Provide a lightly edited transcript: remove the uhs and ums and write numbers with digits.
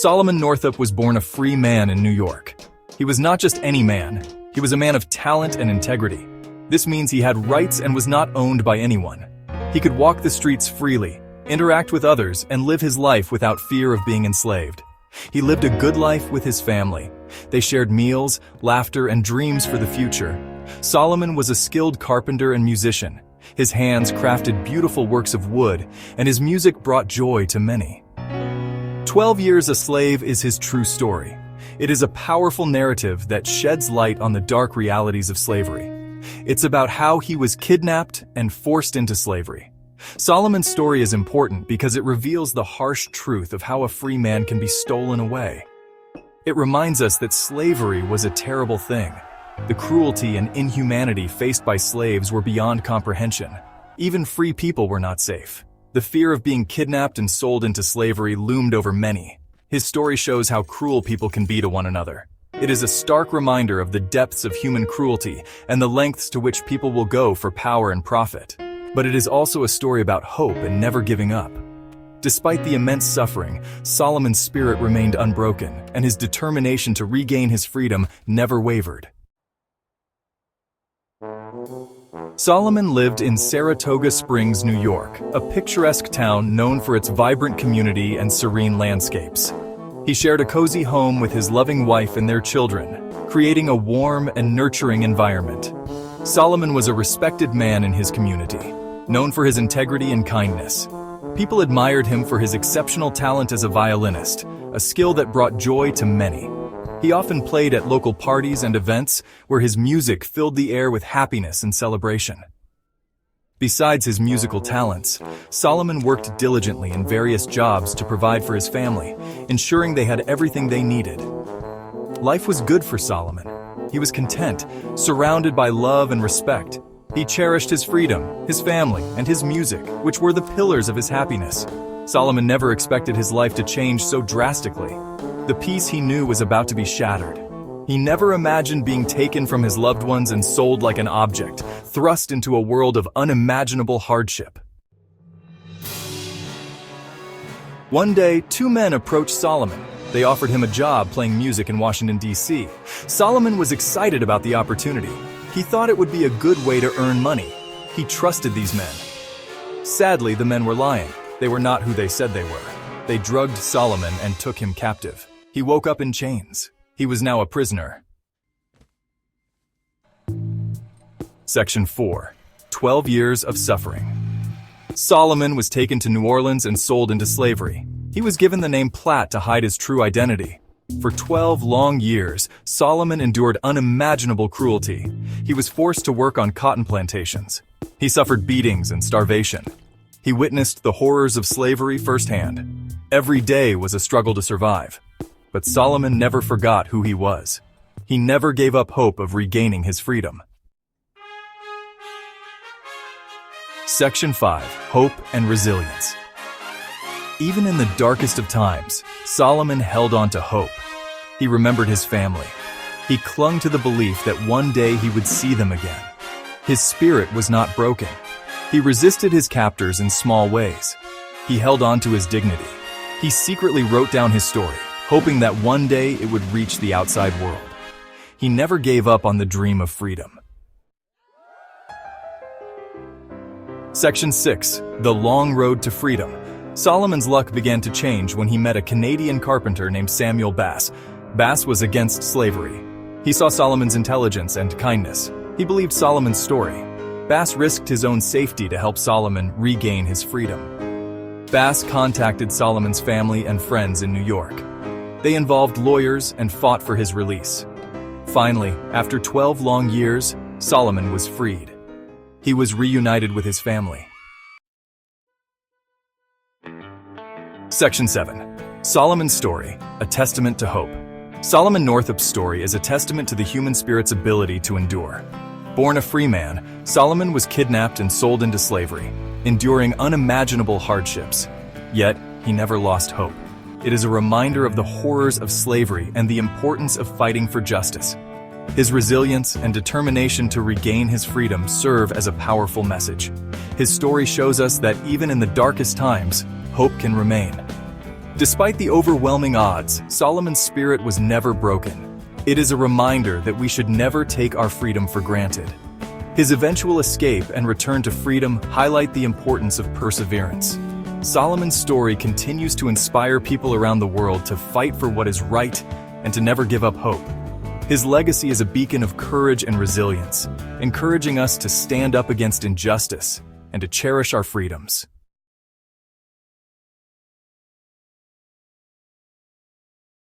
Solomon Northup was born a free man in New York. He was not just any man, he was a man of talent and integrity. This means he had rights and was not owned by anyone. He could walk the streets freely, interact with others, and live his life without fear of being enslaved. He lived a good life with his family. They shared meals, laughter, and dreams for the future. Solomon was a skilled carpenter and musician. His hands crafted beautiful works of wood, and his music brought joy to many. 12 Years a Slave is his true story. It is a powerful narrative that sheds light on the dark realities of slavery. It's about how he was kidnapped and forced into slavery. Solomon's story is important because it reveals the harsh truth of how a free man can be stolen away. It reminds us that slavery was a terrible thing. The cruelty and inhumanity faced by slaves were beyond comprehension. Even free people were not safe. The fear of being kidnapped and sold into slavery loomed over many. His story shows how cruel people can be to one another. It is a stark reminder of the depths of human cruelty and the lengths to which people will go for power and profit. But it is also a story about hope and never giving up. Despite the immense suffering, Solomon's spirit remained unbroken, and his determination to regain his freedom never wavered. Solomon lived in Saratoga Springs, New York, a picturesque town known for its vibrant community and serene landscapes. He shared a cozy home with his loving wife and their children, creating a warm and nurturing environment. Solomon was a respected man in his community, known for his integrity and kindness. People admired him for his exceptional talent as a violinist, a skill that brought joy to many. He often played at local parties and events where his music filled the air with happiness and celebration. Besides his musical talents, Solomon worked diligently in various jobs to provide for his family, ensuring they had everything they needed. Life was good for Solomon. He was content, surrounded by love and respect. He cherished his freedom, his family, and his music, which were the pillars of his happiness. Solomon never expected his life to change so drastically. The peace he knew was about to be shattered. He never imagined being taken from his loved ones and sold like an object, thrust into a world of unimaginable hardship. One day, two men approached Solomon. They offered him a job playing music in Washington, D.C. Solomon was excited about the opportunity. He thought it would be a good way to earn money. He trusted these men. Sadly, the men were lying. They were not who they said they were. They drugged Solomon and took him captive. He woke up in chains. He was now a prisoner. Section 4. 12 Years of Suffering. Solomon was taken to New Orleans and sold into slavery. He was given the name Platt to hide his true identity. For 12 long years, Solomon endured unimaginable cruelty. He was forced to work on cotton plantations. He suffered beatings and starvation. He witnessed the horrors of slavery firsthand. Every day was a struggle to survive. But Solomon never forgot who he was. He never gave up hope of regaining his freedom. Section 5. Hope and Resilience. Even in the darkest of times, Solomon held on to hope. He remembered his family. He clung to the belief that one day he would see them again. His spirit was not broken. He resisted his captors in small ways. He held on to his dignity. He secretly wrote down his story, hoping that one day it would reach the outside world. He never gave up on the dream of freedom. Section 6. The Long Road to Freedom. Solomon's luck began to change when he met a Canadian carpenter named Samuel Bass. Bass was against slavery. He saw Solomon's intelligence and kindness. He believed Solomon's story. Bass risked his own safety to help Solomon regain his freedom. Bass contacted Solomon's family and friends in New York. They involved lawyers and fought for his release. Finally, after 12 long years, Solomon was freed. He was reunited with his family. Section 7. Solomon's Story, a Testament to Hope. Solomon Northup's story is a testament to the human spirit's ability to endure. Born a free man, Solomon was kidnapped and sold into slavery, enduring unimaginable hardships. Yet, he never lost hope. It is a reminder of the horrors of slavery and the importance of fighting for justice. His resilience and determination to regain his freedom serve as a powerful message. His story shows us that even in the darkest times, hope can remain. Despite the overwhelming odds, Solomon's spirit was never broken. It is a reminder that we should never take our freedom for granted. His eventual escape and return to freedom highlight the importance of perseverance. Solomon's story continues to inspire people around the world to fight for what is right and to never give up hope. His legacy is a beacon of courage and resilience, encouraging us to stand up against injustice and to cherish our freedoms.